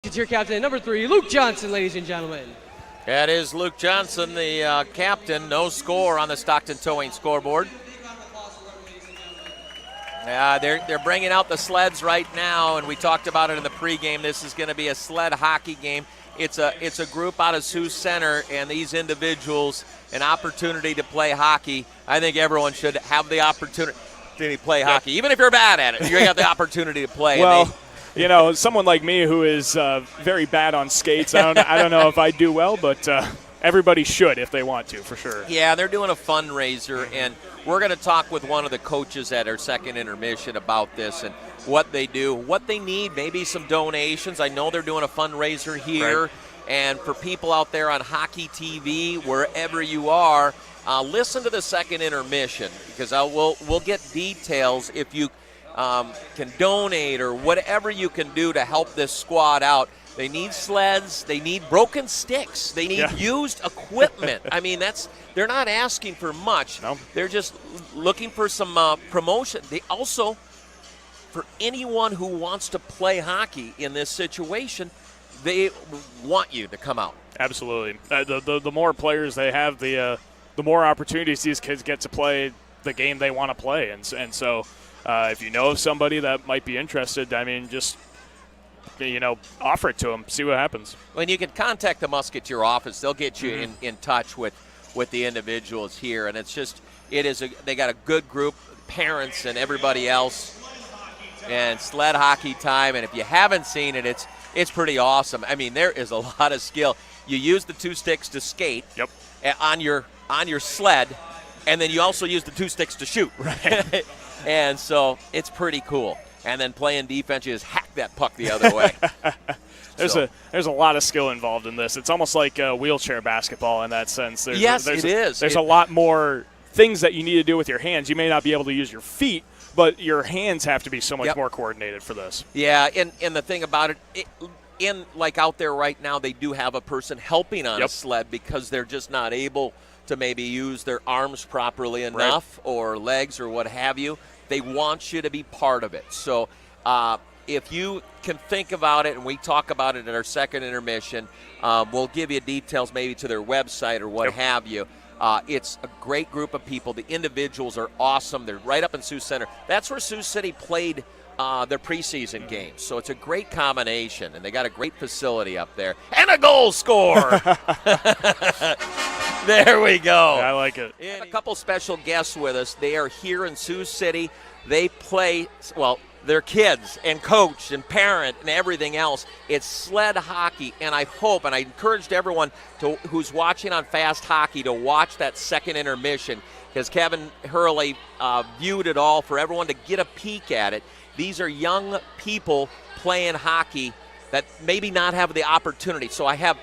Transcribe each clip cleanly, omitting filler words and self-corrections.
It's your captain, number 3, Luke Johnson, ladies and gentlemen. That is Luke Johnson, the captain. No score on the Stockton Towing scoreboard. They're bringing out the sleds right now, and we talked about it in the pregame. This is going to be a sled hockey game. It's a group out of Sioux Center, and these individuals, an opportunity to play hockey. I think everyone should have the opportunity to play hockey. Even if you're bad at it, you got the opportunity to play. Well, you know, someone like me who is very bad on skates, I don't know if I do well, but everybody should if they want to, for sure. Yeah, they're doing a fundraiser, and we're going to talk with one of the coaches at our second intermission about this and what they do, what they need, maybe some donations. I know they're doing a fundraiser here. Right. And for people out there on Hockey TV, wherever you are, listen to the second intermission, because we'll get details if you can donate or whatever you can do to help this squad out. They need sleds. They need broken sticks. They need used equipment. I mean, they're not asking for much. No. They're just looking for some promotion. They also, for anyone who wants to play hockey in this situation, they want you to come out. Absolutely. The more players they have, the more opportunities these kids get to play the game they want to play. And so if you know of somebody that might be interested, I mean, just offer it to them, see what happens. When you can contact the Musketeer office, they'll get you in touch with the individuals here, and they got a good group, parents and everybody else, and sled hockey time. And if you haven't seen it, it's pretty awesome. I mean, there is a lot of skill. You use the 2 sticks to skate on your sled, and then you also use the 2 sticks to shoot. Right. And so it's pretty cool. And then playing defense, you just hack that puck the other way. There's a lot of skill involved in this. It's almost like wheelchair basketball in that sense. It is. There's a lot more things that you need to do with your hands. You may not be able to use your feet, but your hands have to be so much more coordinated for this. Yeah, and the thing about it, like out there right now, they do have a person helping on a sled because they're just not able to maybe use their arms properly enough or legs or what have you. They want you to be part of it. So if you can think about it, and we talk about it at our second intermission, we'll give you details maybe to their website or what have you. It's a great group of people. The individuals are awesome. They're right up in Sioux Center. That's where Sioux City played their preseason games. So it's a great combination, and they got a great facility up there. And a goal score! There we go. Yeah, I like it. And a couple special guests with us. They are here in Sioux City. They play, they're kids and coach and parent and everything else. It's sled hockey, and I hope, and I encouraged everyone who's watching on Fast Hockey to watch that second intermission, because Kevin Hurley viewed it all for everyone to get a peek at it. These are young people playing hockey that maybe not have the opportunity. So I have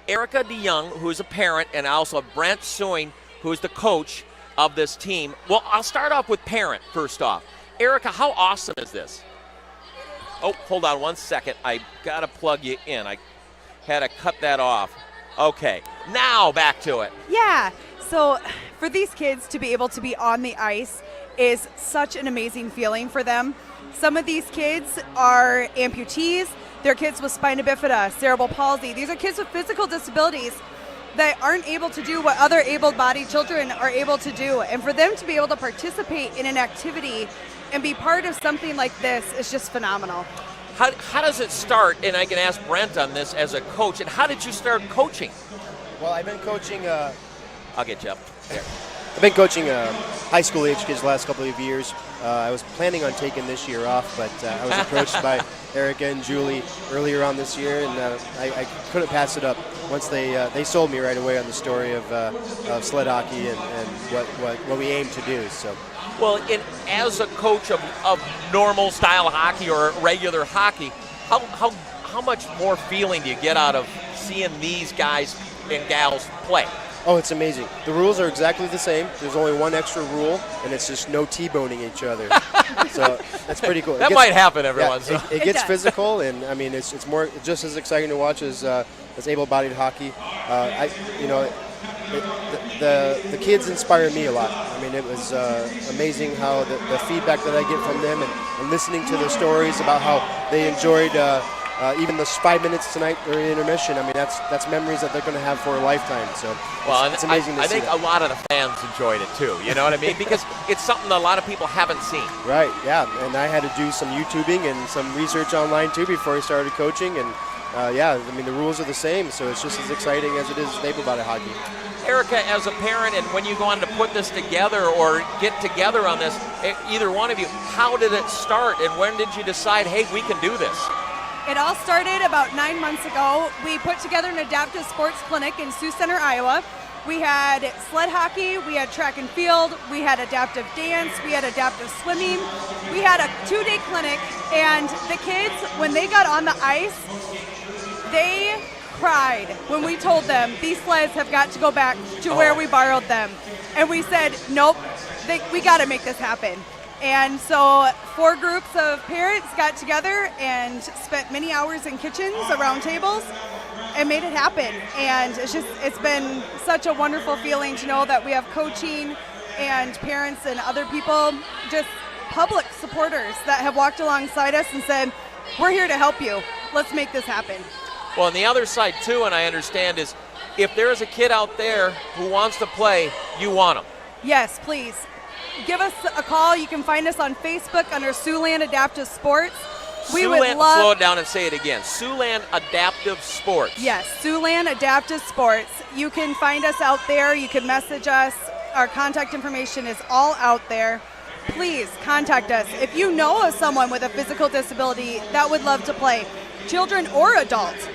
Erica DeYoung, who is a parent, and I also have Brent Sewing, who is the coach of this team. Well, I'll start off with parent first off. Erica, how awesome is this? Oh, hold on 1 second. I got to plug you in. I had to cut that off. Okay, now back to it. Yeah, so for these kids to be able to be on the ice is such an amazing feeling for them. Some of these kids are amputees. They're kids with spina bifida, cerebral palsy. These are kids with physical disabilities that aren't able to do what other able-bodied children are able to do. And for them to be able to participate in an activity and be part of something like this is just phenomenal. How does it start? And I can ask Brent on this as a coach. And how did you start coaching? Well, I've been coaching. I'll get you up there. I've been coaching high school age kids the last couple of years. I was planning on taking this year off, but I was approached by Erica and Julie earlier on this year, and I couldn't pass it up. Once they sold me right away on the story of sled hockey and what we aim to do. So. Well, as a coach of normal style hockey or regular hockey, how much more feeling do you get out of seeing these guys and gals play? Oh, it's amazing. The rules are exactly the same. There's only one extra rule, and it's just no T-boning each other. So that's pretty cool. That might happen every once in a while. It gets physical, and I mean it's more just as exciting to watch as able-bodied hockey. The kids inspire me a lot. I mean, it was amazing how the feedback that I get from them and listening to their stories about how they enjoyed even those 5 minutes tonight during intermission, I mean, that's memories that they're going to have for a lifetime. So it's amazing to see. I think that. a lot of the fans enjoyed it too. You know what I mean? Because it's something that a lot of people haven't seen. Right, yeah. And I had to do some YouTubing and some research online too before I started coaching. And yeah, I mean, the rules are the same, so it's just as exciting as it is able-bodied hockey. Erica, as a parent, and when you go on to put this together or get together on this, either one of you, how did it start and when did you decide, hey, we can do this? It all started about 9 months ago. We put together an adaptive sports clinic in Sioux Center, Iowa. We had sled hockey, we had track and field, we had adaptive dance, we had adaptive swimming. We had a 2-day clinic, and the kids, when they got on the ice, they cried when we told them these sleds have got to go back to where we borrowed them. And we said, nope, we got to make this happen. And so 4 groups of parents got together and spent many hours in kitchens around tables and made it happen. And it's been such a wonderful feeling to know that we have coaching and parents and other people, just public supporters that have walked alongside us and said, we're here to help you. Let's make this happen. Well, on the other side too, and I understand, is if there is a kid out there who wants to play, you want them. Yes, please. Give us a call. You can find us on Facebook under Siouxland Adaptive Sports. Slow it down and say it again. Siouxland Adaptive Sports. Yes, Siouxland Adaptive Sports. You can find us out there. You can message us. Our contact information is all out there. Please contact us. If you know of someone with a physical disability that would love to play, children or adults,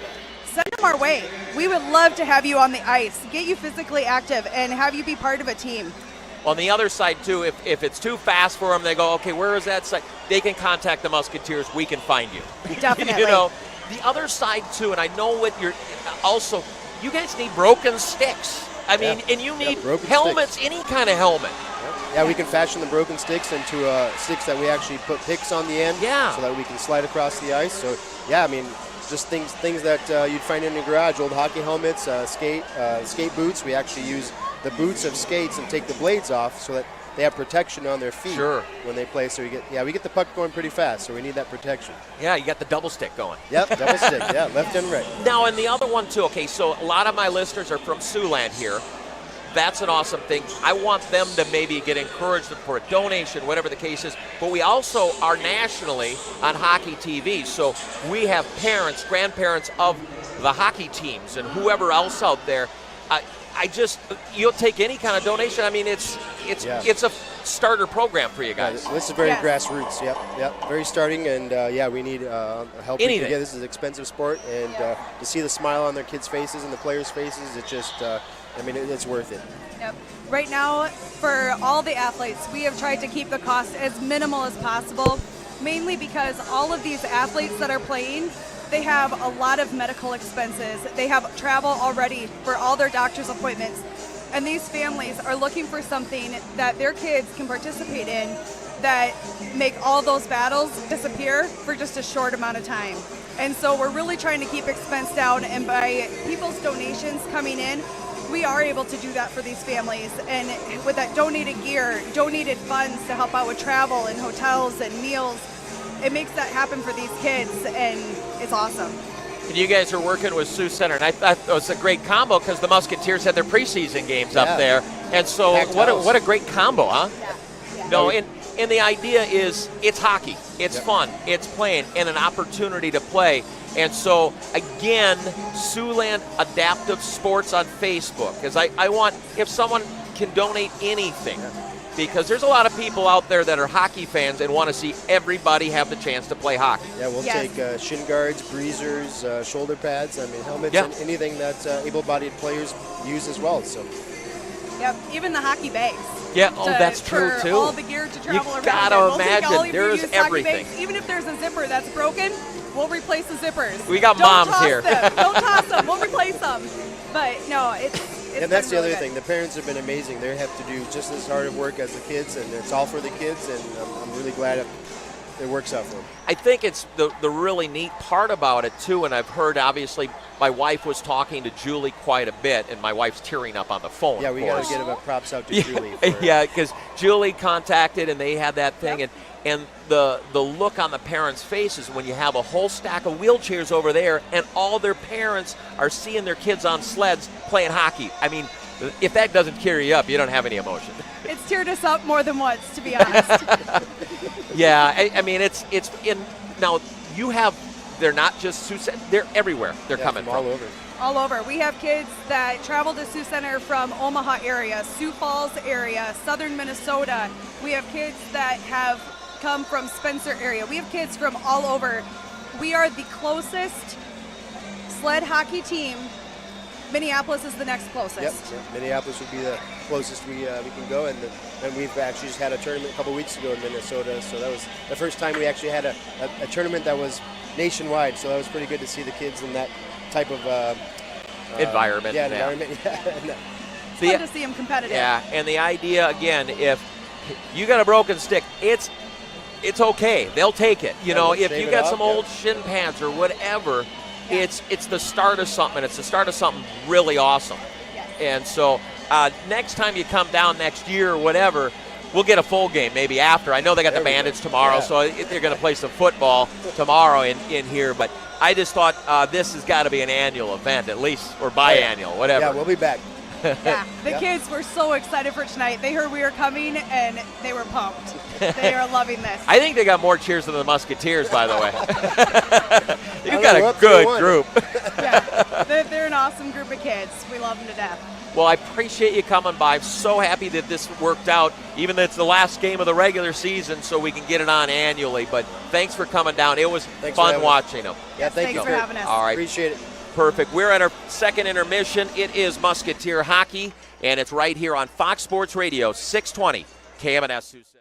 send them our way. We would love to have you on the ice, get you physically active, and have you be part of a team. On the other side, too, if it's too fast for them, they go, okay, where is that site? They can contact the Musketeers. We can find you. Definitely. You know, the other side, too, and I know what you're also, you guys need broken sticks. I mean, and you need helmets, sticks. Any kind of helmet. Yeah, we can fashion the broken sticks into sticks that we actually put picks on the end, so that we can slide across the ice. So, yeah, I mean, just things that you'd find in your garage, old hockey helmets, skate boots. We actually use the boots of skates and take the blades off so that they have protection on their feet when they play. So we get the puck going pretty fast, so we need that protection. Yeah, you got the double stick going. Yep, double stick, yeah, left and right. Now, and the other one, too, okay, so a lot of my listeners are from Siouxland here. That's an awesome thing. I want them to maybe get encouraged for a donation, whatever the case is. But we also are nationally on hockey TV. So we have parents, grandparents of the hockey teams and whoever else out there. You'll take any kind of donation. I mean, it's a starter program for you guys. Yeah, this is very grassroots. Yep, very starting, and we need help. Anything. Yeah, this is an expensive sport, and to see the smile on their kids' faces and the players' faces, it just, it's worth it. Yep. Right now, for all the athletes, we have tried to keep the cost as minimal as possible, mainly because all of these athletes that are playing, they have a lot of medical expenses. They have travel already for all their doctor's appointments. And these families are looking for something that their kids can participate in that make all those battles disappear for just a short amount of time. And so we're really trying to keep expense down, and by people's donations coming in, we are able to do that for these families. And with that donated gear, donated funds to help out with travel and hotels and meals, it makes that happen for these kids, and it's awesome. And you guys are working with Sioux Center, and I thought it was a great combo because the Musketeers had their preseason games up there, and so what a great combo, huh? Yeah. No, and the idea is it's hockey, it's fun, it's playing, and an opportunity to play. And so again, Siouxland Adaptive Sports on Facebook, because I want, if someone can donate anything. Because there's a lot of people out there that are hockey fans and want to see everybody have the chance to play hockey. Yeah, we'll take shin guards, breezers, shoulder pads, helmets, and anything that able-bodied players use as well. So. Yep, even the hockey bags. Yeah, that's true too. All the gear to travel around. You gotta imagine there's everything. Even if there's a zipper that's broken, we'll replace the zippers. We got moms here. Don't toss them. We'll replace them. But no, it's and that's the really other thing. The parents have been amazing. They have to do just as hard of work as the kids, and it's all for the kids, and I'm really glad it works out for them. I think it's the really neat part about it, too, and I've heard, obviously, my wife was talking to Julie quite a bit, and my wife's tearing up on the phone. Yeah, we got to get props out to Julie. Yeah, because Julie contacted, and they had that thing, And the look on the parents' faces when you have a whole stack of wheelchairs over there and all their parents are seeing their kids on sleds playing hockey. I mean, if that doesn't tear you up, you don't have any emotion. It's teared us up more than once, to be honest. Yeah, I mean, it's in now. They're not just Sioux Center, they're everywhere. They're coming from all over. All over. We have kids that travel to Sioux Center from Omaha area, Sioux Falls area, southern Minnesota. We have kids that have come from Spencer area. We have kids from all over. We are the closest sled hockey team. Minneapolis is the next closest. Yep. Minneapolis would be the closest we can go, and we've actually just had a tournament a couple weeks ago in Minnesota. So that was the first time we actually had a tournament that was nationwide. So that was pretty good to see the kids in that type of environment. Yeah, environment. Yeah. It's fun to see them competitive. Yeah, and the idea again, if you got a broken stick, it's okay. They'll take it. You know, if you got some old shin pads or whatever. Yeah. It's the start of something. It's the start of something really awesome. Yes. And so next time you come down next year or whatever, we'll get a full game maybe after. I know they got the Bandits tomorrow, so they're going to play some football tomorrow in here. But I just thought this has got to be an annual event at least, or biannual, whatever. Yeah, we'll be back. Yeah, the kids were so excited for tonight. They heard we were coming, and they were pumped. They are loving this. I think they got more cheers than the Musketeers, by the way. You've got a good group. Yeah, they're an awesome group of kids. We love them to death. Well, I appreciate you coming by. I'm so happy that this worked out, even though it's the last game of the regular season, so we can get it on annually. But thanks for coming down. It was fun watching them. Yeah, thanks for having us. All right. Appreciate it. Perfect. We're at our second intermission. It is Musketeer hockey, and it's right here on Fox Sports Radio, 620 KMNS Sioux City.